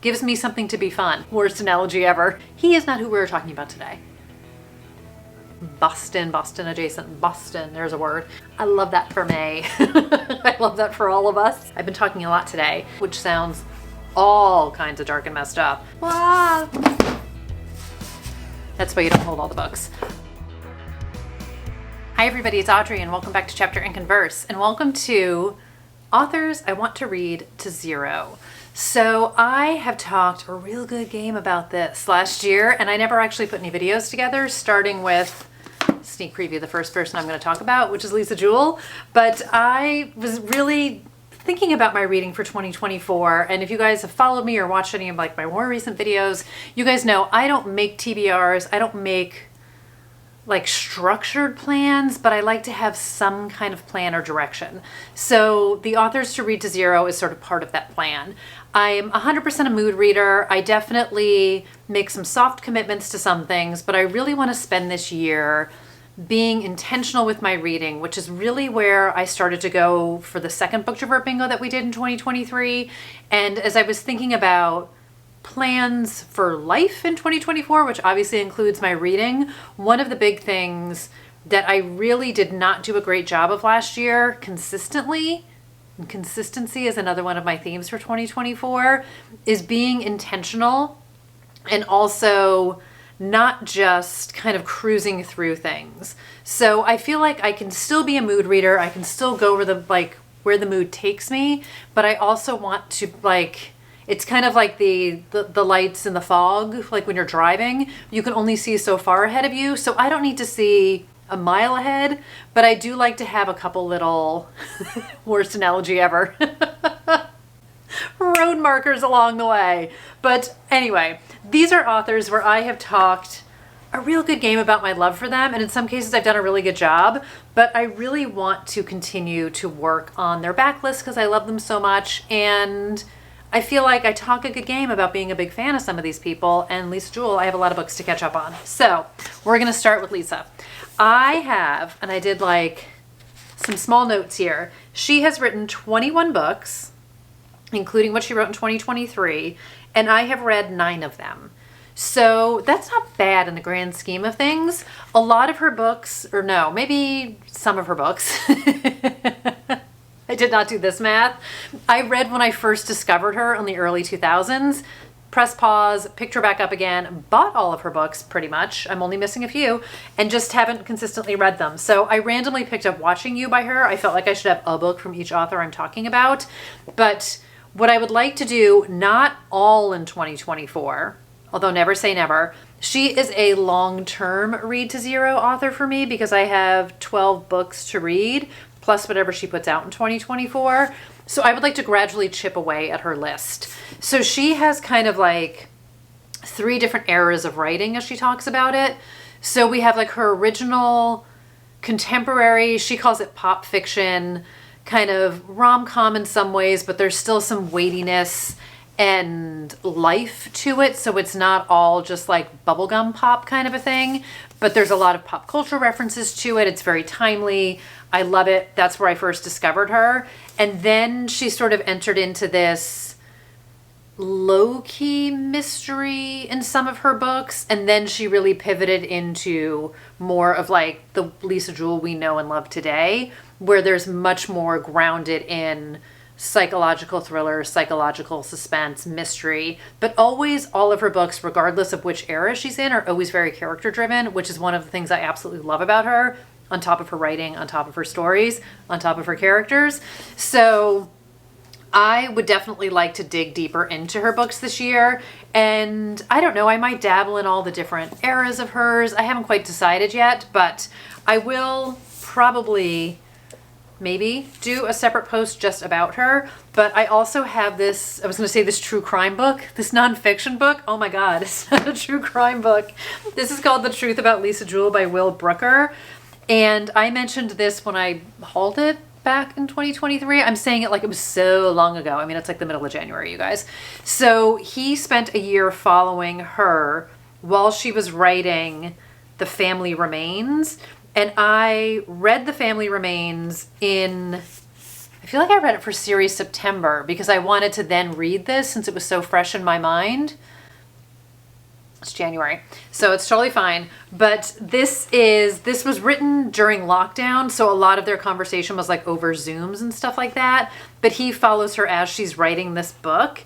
Gives me something to be fun. Worst analogy ever. He is not who we're talking about today. Boston adjacent, Boston, there's a word. I love that for me. I love that for all of us. I've been talking a lot today, which sounds all kinds of dark and messed up. Ah. That's why you don't hold all the books. Hi everybody, it's Audrey and welcome back to Chapter and Converse, and welcome to Authors I Want to Read to Zero. So I have talked a real good game about this last year, and I never actually put any videos together, starting with sneak preview, the first person I'm going to talk about, which is Lisa Jewell. But I was really thinking about my reading for 2024, and if you guys have followed me or watched any of my more recent videos, you guys know I don't make TBRs, I don't make structured plans, but I like to have some kind of plan or direction. So the Authors to Read to Zero is sort of part of that plan. I'm 100% a mood reader. I definitely make some soft commitments to some things, but I really want to spend this year being intentional with my reading, which is really where I started to go for the second Booktrovert bingo that we did in 2023. And as I was thinking about plans for life in 2024, which obviously includes my reading, one of the big things that I really did not do a great job of last year consistently, and consistency is another one of my themes for 2024, is being intentional and also not just kind of cruising through things. So I feel like I can still be a mood reader, I can still go where the mood takes me, but I also want to it's kind of like the lights in the fog, like when you're driving, you can only see so far ahead of you. So I don't need to see a mile ahead, but I do like to have a couple little, worst analogy ever, road markers along the way. But anyway, these are authors where I have talked a real good game about my love for them, and in some cases I've done a really good job, but I really want to continue to work on their backlist because I love them so much, and I feel like I talk a good game about being a big fan of some of these people, and Lisa Jewell, I have a lot of books to catch up on. So we're going to start with Lisa. I have, and I did some small notes here. She has written 21 books, including what she wrote in 2023, and I have read 9 of them. So that's not bad in the grand scheme of things. A lot of her books, or no, maybe some of her books, I did not do this math. I read when I first discovered her in the early 2000s, pressed pause, picked her back up again, bought all of her books pretty much, I'm only missing a few, and just haven't consistently read them. So I randomly picked up Watching You by her. I felt like I should have a book from each author I'm talking about. But what I would like to do, not all in 2024, although never say never, she is a long-term read to zero author for me because I have 12 books to read, plus whatever she puts out in 2024. So I would like to gradually chip away at her list. So she has kind of 3 different eras of writing as she talks about it. So we have her original contemporary, she calls it pop fiction, kind of rom-com in some ways, but there's still some weightiness and life to it. So it's not all just bubblegum pop kind of a thing, but there's a lot of pop culture references to it. It's very timely. I love it. That's where I first discovered her. And then she sort of entered into this low-key mystery in some of her books. And then she really pivoted into more of the Lisa Jewell we know and love today, where there's much more grounded in psychological thriller, psychological suspense, mystery, but always all of her books, regardless of which era she's in, are always very character driven, which is one of the things I absolutely love about her, on top of her writing, on top of her stories, on top of her characters. So I would definitely like to dig deeper into her books this year. And I don't know, I might dabble in all the different eras of hers. I haven't quite decided yet, but I will probably maybe do a separate post just about her. But I also have this, I was going to say this true crime book, this nonfiction book. Oh my God, it's not a true crime book. This is called The Truth About Lisa Jewell by Will Brooker. And I mentioned this when I hauled it back in 2023. I'm saying it like it was so long ago. I mean, it's the middle of January, you guys. So he spent a year following her while she was writing The Family Remains. And I read The Family Remains in, I feel like I read it for series September because I wanted to then read this since it was so fresh in my mind. It's January, so it's totally fine. But this was written during lockdown, so a lot of their conversation was like over Zooms and stuff like that. But he follows her as she's writing this book,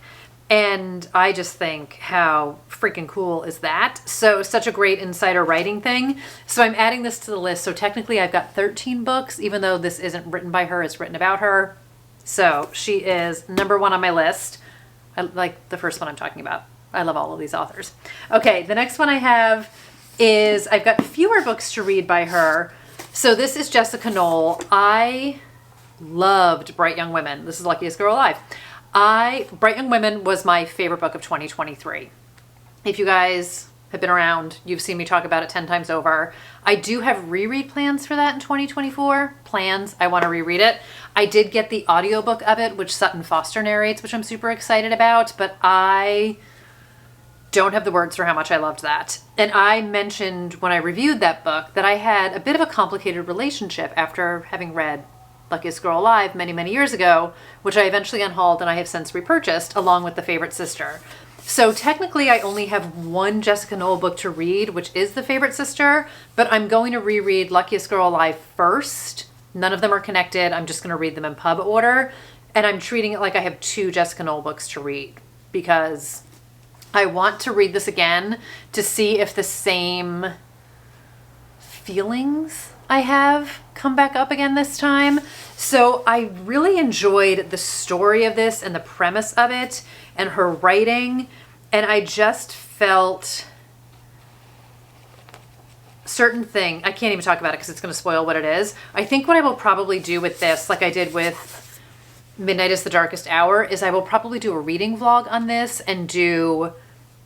and I just think how freaking cool is that? So such a great insider writing thing. So I'm adding this to the list. So technically I've got 13 books, even though this isn't written by her, it's written about her. So she is number one on my list. I like the first one I'm talking about. I love all of these authors. Okay, the next one I have is, I've got fewer books to read by her. So this is Jessica Knoll. I loved Bright Young Women. This is Luckiest Girl Alive. Bright Young Women was my favorite book of 2023. If you guys have been around, you've seen me talk about it 10 times over. I do have reread plans for that in 2024. I want to reread it. I did get the audiobook of it, which Sutton Foster narrates, which I'm super excited about, but I don't have the words for how much I loved that. And I mentioned when I reviewed that book that I had a bit of a complicated relationship after having read Luckiest Girl Alive many, many years ago, which I eventually unhauled and I have since repurchased along with The Favorite Sister. So technically I only have one Jessica Knoll book to read, which is The Favorite Sister, but I'm going to reread Luckiest Girl Alive first. None of them are connected. I'm just going to read them in pub order. And I'm treating it like I have two Jessica Knoll books to read because I want to read this again to see if the same feelings I have come back up again this time. So I really enjoyed the story of this and the premise of it and her writing. And I just felt certain thing. I can't even talk about it because it's going to spoil what it is. I think what I will probably do with this, like I did with Midnight is the Darkest Hour, is I will probably do a reading vlog on this and do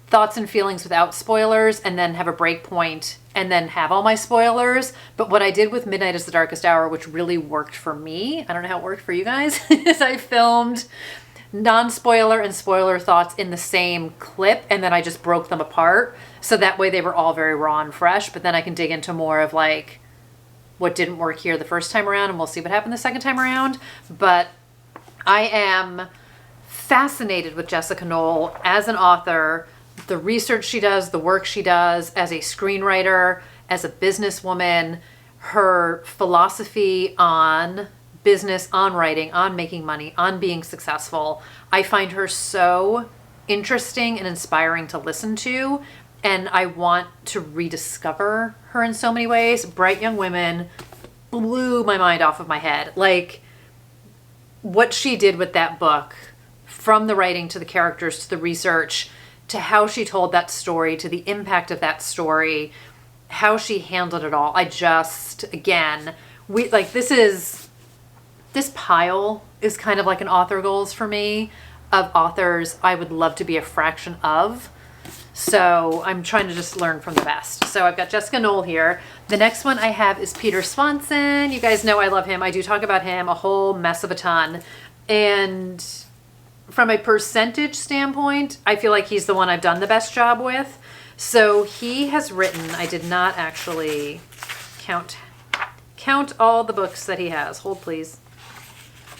thoughts and feelings without spoilers and then have a break point and then have all my spoilers. But what I did with Midnight is the Darkest Hour, which really worked for me, I don't know how it worked for you guys, is I filmed non-spoiler and spoiler thoughts in the same clip and then I just broke them apart. So that way they were all very raw and fresh, but then I can dig into more of like what didn't work here the first time around and we'll see what happened the second time around. But I am fascinated with Jessica Knoll as an author, the research she does, the work she does as a screenwriter, as a businesswoman, her philosophy on business, on writing, on making money, on being successful. I find her so interesting and inspiring to listen to, and I want to rediscover her in so many ways. Bright Young Women blew my mind off of my head. Like, what she did with that book, from the writing to the characters to the research, to how she told that story, to the impact of that story, how she handled it all. I just, again, this pile is kind of like an author goals for me of authors I would love to be a fraction of. So I'm trying to just learn from the best. So I've got Jessica Knoll here. The next one I have is Peter Swanson. You guys know I love him. I do talk about him a whole mess of a ton. And from a percentage standpoint, I feel like he's the one I've done the best job with. So he has written, I did not actually count all the books that he has. Hold please.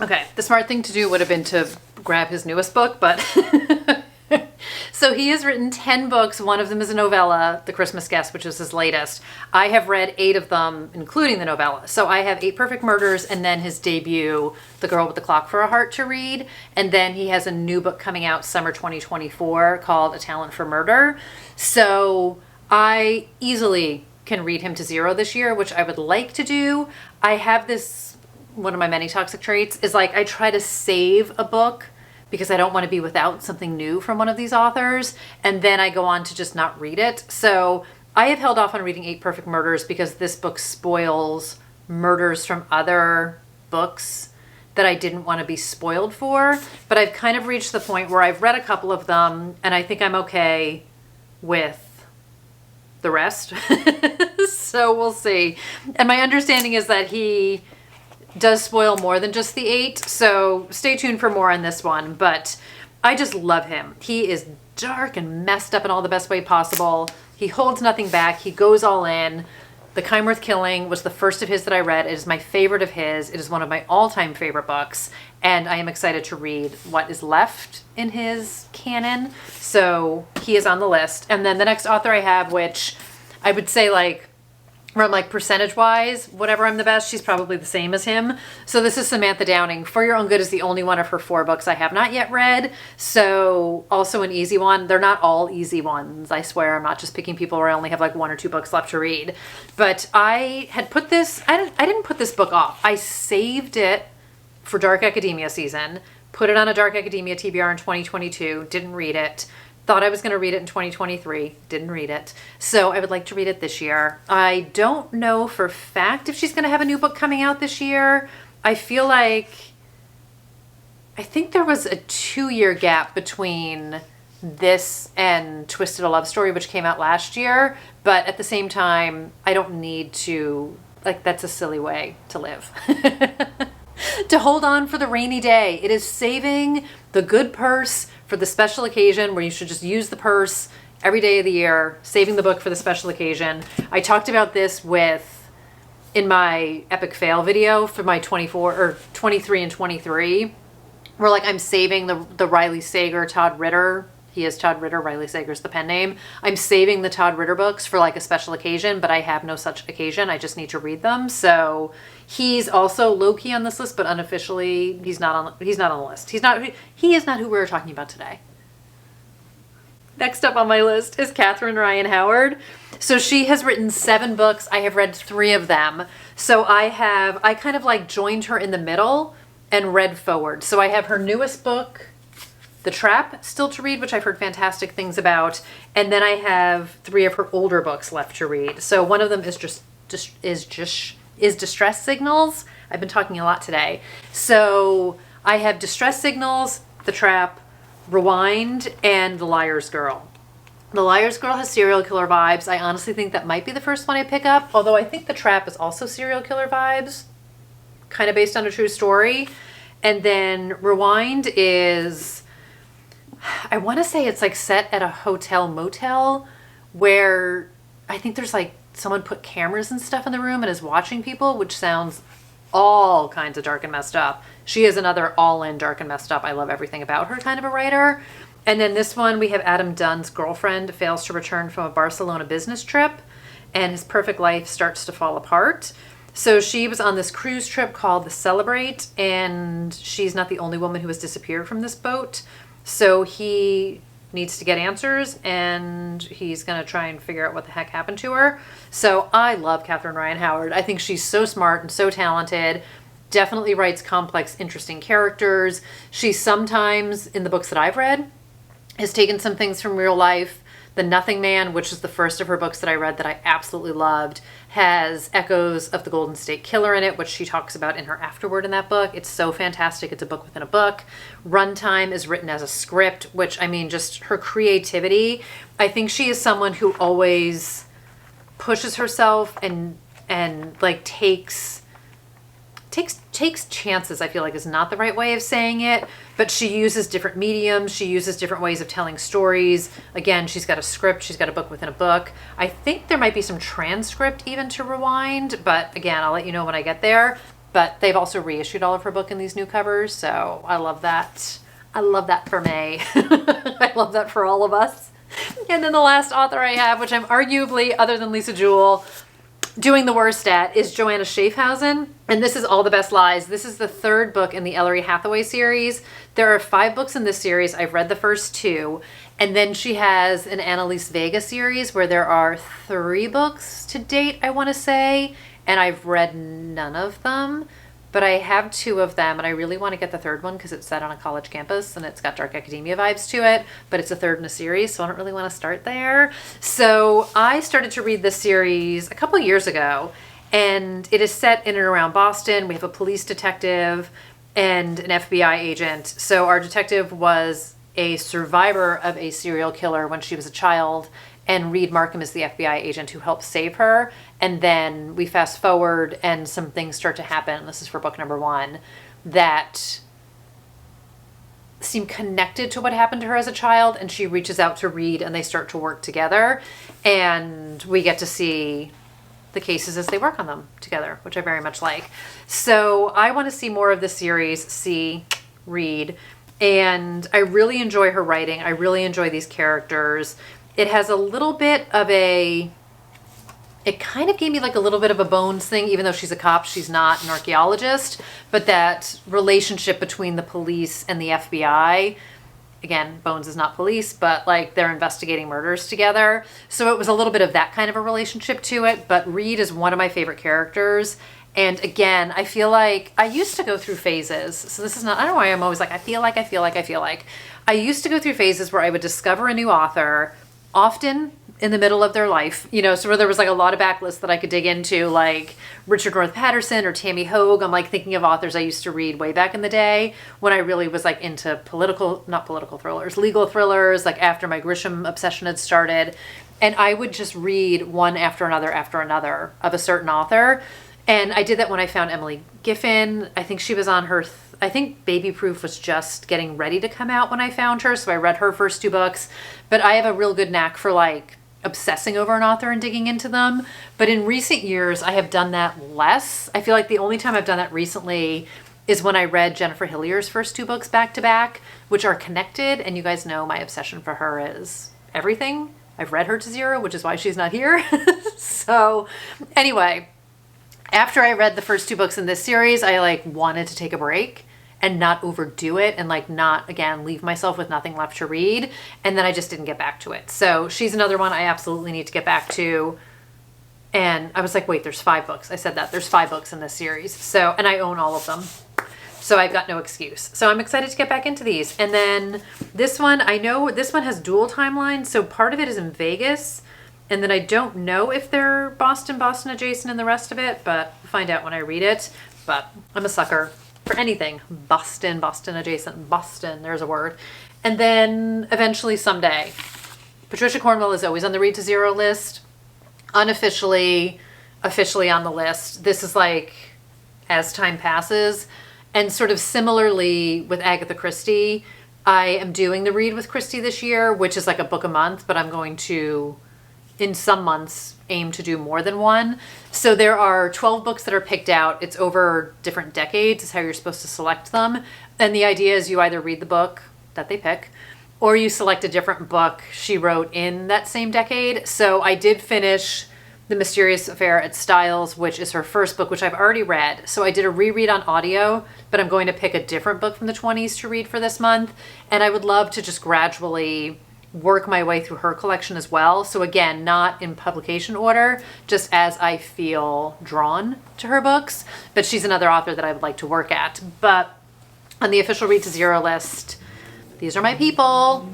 Okay, the smart thing to do would have been to grab his newest book, but so he has written 10 books. One of them is a novella, The Christmas Guest, which is his latest. I have read 8 of them, including the novella. So I have 8 Perfect Murders and then his debut, The Girl with the Clock for a Heart, to read. And then he has a new book coming out summer 2024 called A Talent for Murder. So I easily can read him to 0 this year, which I would like to do. I have this, one of my many toxic traits is like I try to save a book because I don't want to be without something new from one of these authors, and then I go on to just not read it. So I have held off on reading 8 Perfect Murders because this book spoils murders from other books that I didn't want to be spoiled for. But I've kind of reached the point where I've read a couple of them and I think I'm okay with the rest. So we'll see. And my understanding is that he does spoil more than just the 8, so stay tuned for more on this one. But I just love him. He is dark and messed up in all the best way possible. He holds nothing back. He goes all in. The Kind Worth Killing was the first of his that I read. It is my favorite of his. It is one of my all-time favorite books, and I am excited to read what is left in his canon. So he is on the list. And then the next author I have, which I would say like, from like percentage wise, whatever I'm the best, she's probably the same as him. So this is Samantha Downing. For Your Own Good is the only one of her 4 books I have not yet read. So also an easy one. They're not all easy ones. I swear I'm not just picking people where I only have like 1 or 2 books left to read. But I had put this, I didn't put this book off. I saved it for Dark Academia season, put it on a Dark Academia TBR in 2022, didn't read it. Thought I was going to read it in 2023. Didn't read it. So I would like to read it this year. I don't know for a fact if she's going to have a new book coming out this year. I feel like, I think there was a 2-year gap between this and Twisted a Love Story, which came out last year. But at the same time, I don't need to, like, that's a silly way to live. To hold on for the rainy day. It is saving the good purse for the special occasion where you should just use the purse every day of the year, saving the book for the special occasion. I talked about this in my epic fail video for my 23 and 23, where like I'm saving the Riley Sager, Todd Ritter. He is Todd Ritter, Riley Sager's the pen name. I'm saving the Todd Ritter books for like a special occasion, but I have no such occasion. I just need to read them. So he's also low-key on this list, but unofficially he's not on the list. He is not who we were talking about today. Next up on my list is Catherine Ryan Howard. So she has written 7 books. I have read 3 of them. So I kind of like joined her in the middle and read forward. So I have her newest book, The Trap, still to read, which I've heard fantastic things about. And then I have 3 of her older books left to read. So one of them is Distress Signals. I've been talking a lot today. So I have Distress Signals, The Trap, Rewind, and The Liar's Girl. The Liar's Girl has serial killer vibes. I honestly think that might be the first one I pick up, although I think The Trap is also serial killer vibes, kind of based on a true story. And then Rewind is, I want to say it's like set at a hotel motel where I think there's like someone put cameras and stuff in the room and is watching people, which sounds all kinds of dark and messed up. She is another all-in dark and messed up, I love everything about her kind of a writer. And then this one, we have Adam Dunn's girlfriend fails to return from a Barcelona business trip and his perfect life starts to fall apart. So she was on this cruise trip called the Celebrate, and she's not the only woman who has disappeared from this boat. So he needs to get answers, and he's going to try and figure out what the heck happened to her. So I love Catherine Ryan Howard. I think she's so smart and so talented. Definitely writes complex, interesting characters. She sometimes, in the books that I've read, has taken some things from real life. The Nothing Man, which is the first of her books that I read that I absolutely loved, has echoes of the Golden State Killer in it, which she talks about in her afterword in that book. It's so fantastic. It's a book within a book. Runtime is written as a script, which, I mean, just her creativity. I think she is someone who always pushes herself and like takes chances, I feel like is not the right way of saying it, but she uses different mediums. She uses different ways of telling stories. Again, she's got a script. She's got a book within a book. I think there might be some transcript even to Rewind, but again, I'll let you know when I get there. But they've also reissued all of her book in these new covers, so I love that. I love that for May. I love that for all of us. And then the last author I have, which I'm arguably, other than Lisa Jewell, doing the worst at, is Joanna Schaafhausen. And this is All the Best Lies. This is the 3rd book in the Ellery Hathaway series. There are 5 books in this series. I've read the first 2. And then she has an Annalise Vega series where there are 3 books to date, I want to say. And I've read none of them. But I have 2 of them, and I really want to get the 3rd one because it's set on a college campus and it's got dark academia vibes to it, but it's a 3rd in a series, so I don't really want to start there. So I started to read this series a couple years ago, and it is set in and around Boston. We have a police detective and an FBI agent. So our detective was a survivor of a serial killer when she was a child, and Reed Markham is the FBI agent who helps save her. And then we fast forward and some things start to happen. This is for book number 1 that seem connected to what happened to her as a child. And she reaches out to Reed and they start to work together. And we get to see the cases as they work on them together, which I very much like. So I want to see more of the series, read. And I really enjoy her writing. I really enjoy these characters. It has a little bit of it kind of gave me like a little bit of a Bones thing, even though she's a cop, she's not an archaeologist, but that relationship between the police and the FBI. Again, Bones is not police, but like they're investigating murders together. So it was a little bit of that kind of a relationship to it, but Reed is one of my favorite characters. And again, I feel like I used to go through phases. So this is not, I don't know why I'm always like, I feel like. I used to go through phases where I would discover a new author, often in the middle of their life, you know, so where there was like a lot of backlists that I could dig into, like Richard North Patterson or Tammy Hogue. I'm like thinking of authors I used to read way back in the day when I really was like into legal thrillers, like after my Grisham obsession had started. And I would just read one after another of a certain author. And I did that when I found Emily Giffin. I think she was on her, I think Baby Proof was just getting ready to come out when I found her. So I read her first 2 books, but I have a real good knack for like obsessing over an author and digging into them. But in recent years, I have done that less. I feel like the only time I've done that recently is when I read Jennifer Hillier's first 2 books back to back, which are connected. And you guys know my obsession for her is everything. I've read her to zero, which is why she's not here. So anyway, after I read the first 2 books in this series, I like wanted to take a break and not overdo it and like not, again, leave myself with nothing left to read. And then I just didn't get back to it. So she's another one I absolutely need to get back to. And I was like, wait, there's 5 books. I said that. There's 5 books in this series. So, and I own all of them. So I've got no excuse. So I'm excited to get back into these. And then this one, I know this one has dual timelines. So part of it is in Vegas. And then I don't know if they're Boston adjacent and the rest of it, but we'll find out when I read it. But I'm a sucker for anything Boston adjacent, Boston, there's a word. And then eventually someday, Patricia Cornwell is always on the Read to Zero list, unofficially, officially on the list. This is like as time passes. And sort of similarly with Agatha Christie, I am doing the Read with Christie this year, which is like a book a month, but I'm going to, in some months, aim to do more than one. So there are 12 books that are picked out. It's over different decades is how you're supposed to select them. And the idea is you either read the book that they pick or you select a different book she wrote in that same decade. So I did finish The Mysterious Affair at Styles, which is her first book, which I've already read. So I did a reread on audio, but I'm going to pick a different book from the 20s to read for this month. And I would love to just gradually work my way through her collection as well. So again, not in publication order, just as I feel drawn to her books. But she's another author that I would like to work at. But on the official Read to Zero list, these are my people.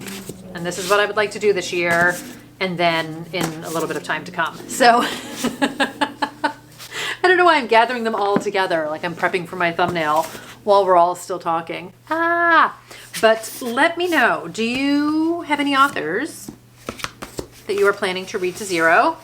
And this is what I would like to do this year. And then in a little bit of time to come. So I don't know why I'm gathering them all together, like I'm prepping for my thumbnail while we're all still talking. But let me know, do you have any authors that you are planning to read to zero?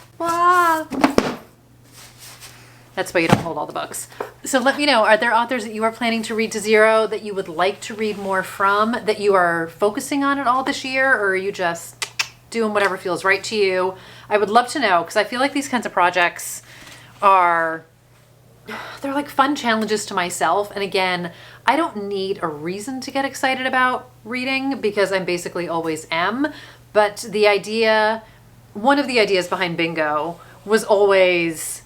That's why you don't hold all the books. So let me know, are there authors that you are planning to read to zero that you would like to read more from, that you are focusing on at all this year, or are you just doing whatever feels right to you? I would love to know, because I feel like these kinds of projects they're like fun challenges to myself. And again, I don't need a reason to get excited about reading because I'm basically always am. But the idea, one of the ideas behind Bingo was always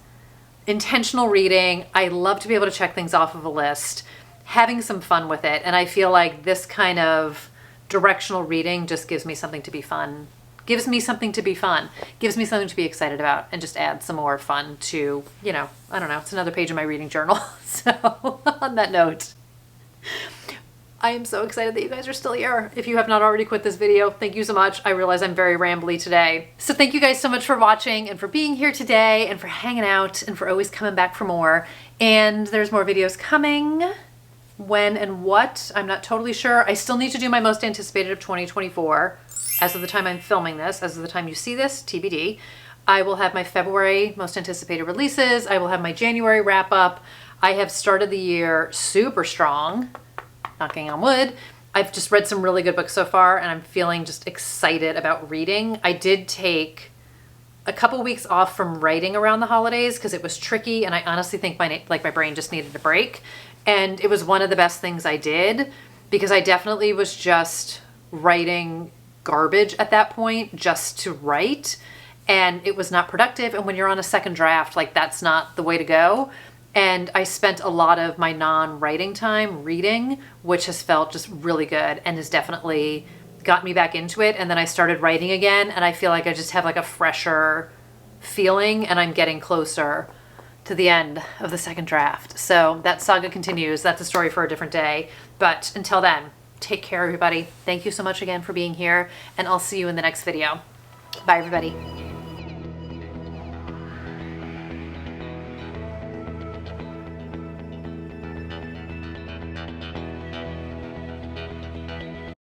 intentional reading. I love to be able to check things off of a list, having some fun with it. And I feel like this kind of directional reading just gives me something to be fun. Gives me something to be excited about, and just add some more fun to, you know, I don't know, it's another page in my reading journal. So on that note, I am so excited that you guys are still here. If you have not already quit this video, thank you so much. I realize I'm very rambly today. So thank you guys so much for watching and for being here today and for hanging out and for always coming back for more. And there's more videos coming. When and what, I'm not totally sure. I still need to do my most anticipated of 2024. As of the time I'm filming this, as of the time you see this, TBD. I will have my February most anticipated releases. I will have my January wrap up. I have started the year super strong, knocking on wood. I've just read some really good books so far and I'm feeling just excited about reading. I did take a couple weeks off from writing around the holidays because it was tricky, and I honestly think my brain just needed a break. And it was one of the best things I did because I definitely was just writing garbage at that point just to write, and it was not productive. And when you're on a second draft, like, that's not the way to go. And I spent a lot of my non-writing time reading, which has felt just really good and has definitely got me back into it. And then I started writing again, and I feel like I just have like a fresher feeling, and I'm getting closer to the end of the second draft. So that saga continues. That's a story for a different day. But until then, take care, everybody. Thank you so much again for being here, and I'll see you in the next video. Bye, everybody.